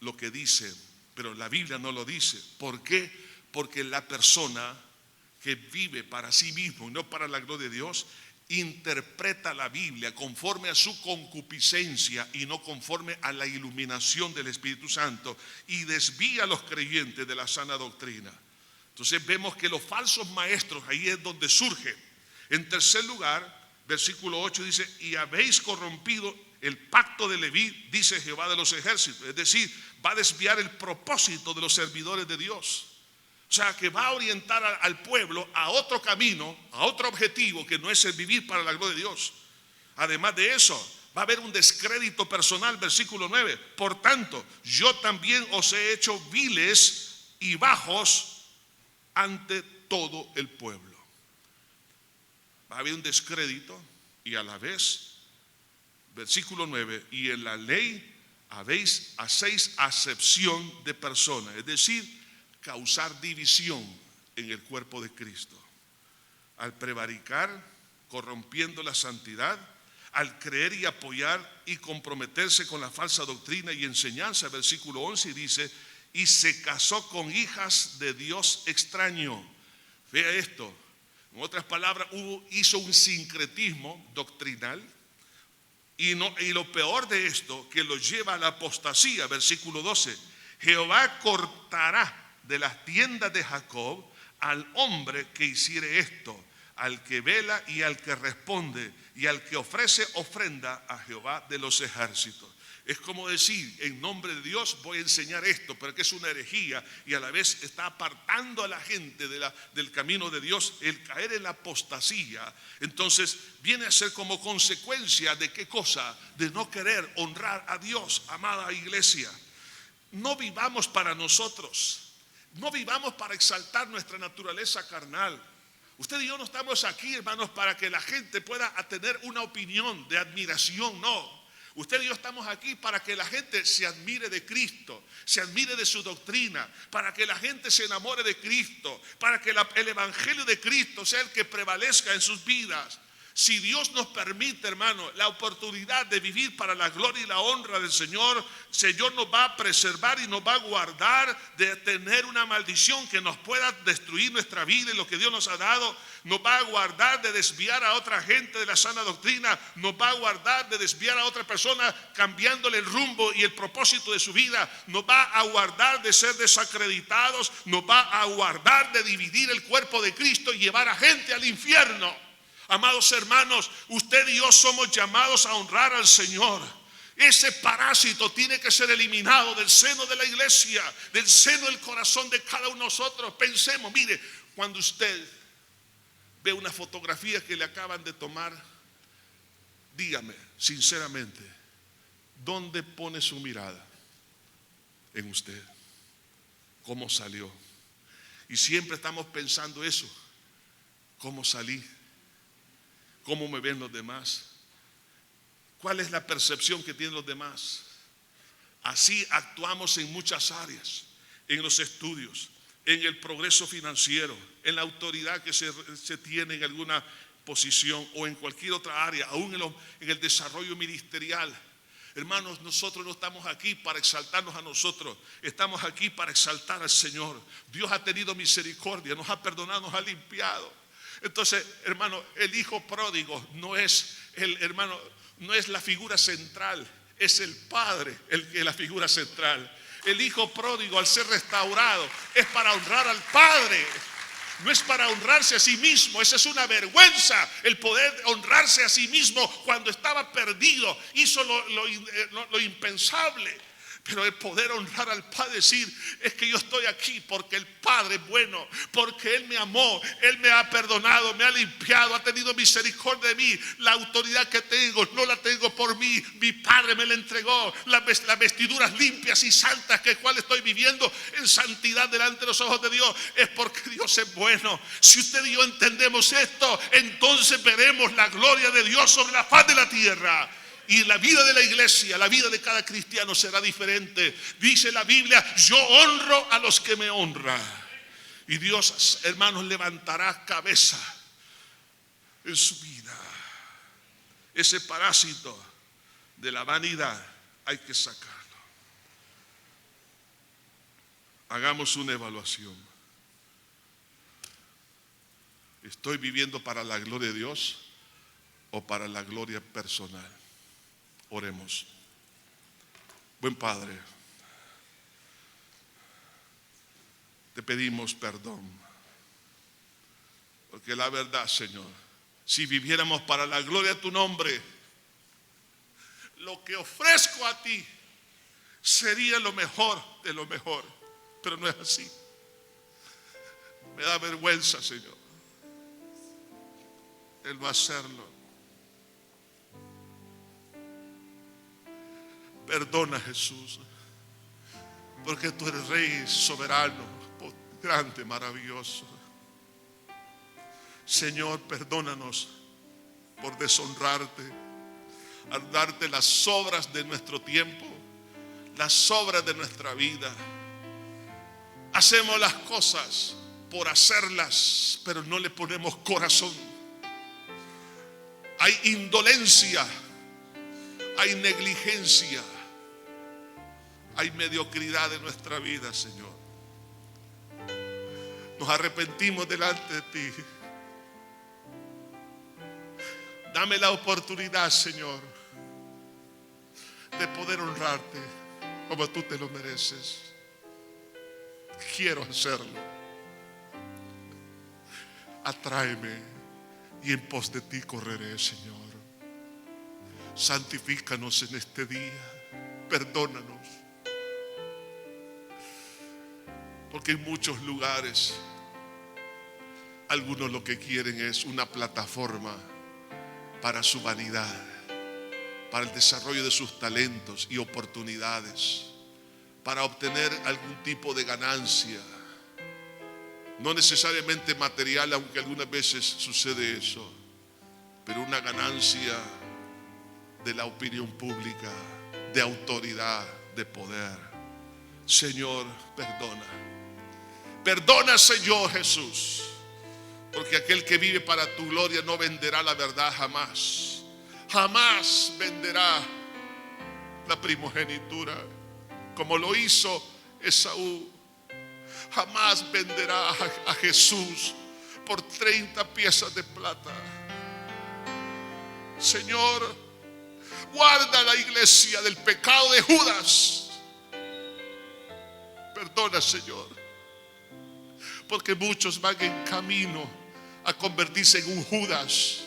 lo que dicen? Pero la Biblia no lo dice. ¿Por qué? Porque la persona que vive para sí mismo y no para la gloria de Dios interpreta la Biblia conforme a su concupiscencia y no conforme a la iluminación del Espíritu Santo, y desvía a los creyentes de la sana doctrina. Entonces vemos que los falsos maestros ahí es donde surgen. En tercer lugar, versículo 8 dice: y habéis corrompido el pacto de Leví, dice Jehová de los ejércitos. Es decir, va a desviar el propósito de los servidores de Dios. O sea, que va a orientar al pueblo a otro camino, a otro objetivo, que no es el vivir para la gloria de Dios. Además de eso, va a haber un descrédito personal, versículo 9. Por tanto, yo también os he hecho viles y bajos ante todo el pueblo. Va a haber un descrédito, y a la vez, versículo 9, y en la ley hacéis acepción de personas, es decir, causar división en el cuerpo de Cristo, al prevaricar, corrompiendo la santidad, al creer y apoyar y comprometerse con la falsa doctrina y enseñanza. Versículo 11 dice: y se casó con hijas de Dios extraño. Vea esto, en otras palabras, hizo un sincretismo doctrinal, y lo peor de esto, que lo lleva a la apostasía. Versículo 12: Jehová cortará de las tiendas de Jacob al hombre que hiciere esto, al que vela y al que responde, y al que ofrece ofrenda a Jehová de los ejércitos. Es como decir, en nombre de Dios voy a enseñar esto, pero que es una herejía, y a la vez está apartando a la gente del camino de Dios. El caer en la apostasía, entonces viene a ser como consecuencia de qué cosa, de no querer honrar a Dios. Amada iglesia, no vivamos para nosotros, no vivamos para exaltar nuestra naturaleza carnal. Usted y yo no estamos aquí, hermanos, para que la gente pueda tener una opinión de admiración, no. Usted y yo estamos aquí para que la gente se admire de Cristo, se admire de su doctrina, para que la gente se enamore de Cristo, para que el evangelio de Cristo sea el que prevalezca en sus vidas. Si Dios nos permite, hermano, la oportunidad de vivir para la gloria y la honra del Señor, Señor nos va a preservar y nos va a guardar de tener una maldición que nos pueda destruir nuestra vida y lo que Dios nos ha dado. Nos va a guardar de desviar a otra gente de la sana doctrina. Nos va a guardar de desviar a otra persona cambiándole el rumbo y el propósito de su vida. Nos va a guardar de ser desacreditados. Nos va a guardar de dividir el cuerpo de Cristo y llevar a gente al infierno. Amados hermanos, usted y yo somos llamados a honrar al Señor. Ese parásito tiene que ser eliminado del seno de la iglesia, del seno del corazón de cada uno de nosotros. Pensemos, mire, cuando usted ve una fotografía que le acaban de tomar, dígame sinceramente, ¿dónde pone su mirada? En usted. ¿Cómo salió? Y siempre estamos pensando eso. ¿Cómo salí? ¿Cómo me ven los demás? ¿Cuál es la percepción que tienen los demás? Así actuamos en muchas áreas, en los estudios, en el progreso financiero, en la autoridad que se tiene en alguna posición o en cualquier otra área, aún en el desarrollo ministerial. Hermanos, nosotros no estamos aquí para exaltarnos a nosotros, estamos aquí para exaltar al Señor. Dios ha tenido misericordia, nos ha perdonado, nos ha limpiado. Entonces, hermano, el hijo pródigo no es no es la figura central, es el padre el que es la figura central. El hijo pródigo, al ser restaurado, es para honrar al padre, no es para honrarse a sí mismo. Esa es una vergüenza, el poder honrarse a sí mismo cuando estaba perdido, hizo lo impensable. Pero el poder honrar al Padre, decir, es que yo estoy aquí porque el Padre es bueno, porque Él me amó, Él me ha perdonado, me ha limpiado, ha tenido misericordia de mí. La autoridad que tengo, no la tengo por mí, mi Padre me la entregó. Las vestiduras limpias y santas que cual estoy viviendo en santidad delante de los ojos de Dios, es porque Dios es bueno. Si usted y yo entendemos esto, entonces veremos la gloria de Dios sobre la faz de la tierra. Y la vida de la iglesia, la vida de cada cristiano será diferente. Dice la Biblia, yo honro a los que me honran. Y Dios, hermanos, levantará cabeza en su vida. Ese parásito de la vanidad hay que sacarlo. Hagamos una evaluación. ¿Estoy viviendo para la gloria de Dios o para la gloria personal? Oremos. Buen Padre, te pedimos perdón, porque la verdad, Señor, si viviéramos para la gloria de tu nombre, lo que ofrezco a ti sería lo mejor de lo mejor, pero no es así. Me da vergüenza, Señor, el no hacerlo. Perdona, Jesús, porque tú eres Rey soberano, grande, maravilloso. Señor, perdónanos por deshonrarte, al darte las obras de nuestro tiempo, las obras de nuestra vida. Hacemos las cosas por hacerlas, pero no le ponemos corazón. Hay indolencia, hay negligencia, hay mediocridad en nuestra vida, Señor. Nos arrepentimos delante de ti. Dame la oportunidad, Señor, de poder honrarte como tú te lo mereces. Quiero hacerlo. Atráeme y en pos de ti correré, Señor. Santifícanos en este día. Perdónanos. Porque en muchos lugares algunos lo que quieren es una plataforma para su vanidad, para el desarrollo de sus talentos y oportunidades, para obtener algún tipo de ganancia, no necesariamente material, aunque algunas veces sucede eso, pero una ganancia de la opinión pública, de autoridad, de poder. Señor, perdona. Perdona, Señor Jesús, porque aquel que vive para tu gloria no venderá la verdad jamás. Jamás venderá la primogenitura como lo hizo Esaú. Jamás venderá a Jesús por 30 piezas de plata. Señor, guarda la iglesia del pecado de Judas. Perdona, Señor, porque muchos van en camino a convertirse en un Judas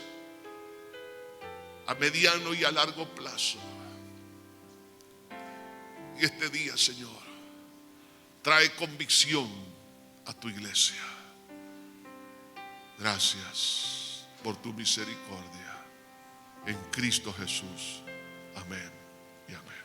a mediano y a largo plazo. Y este día, Señor, trae convicción a tu iglesia. Gracias por tu misericordia en Cristo Jesús. Amén y amén.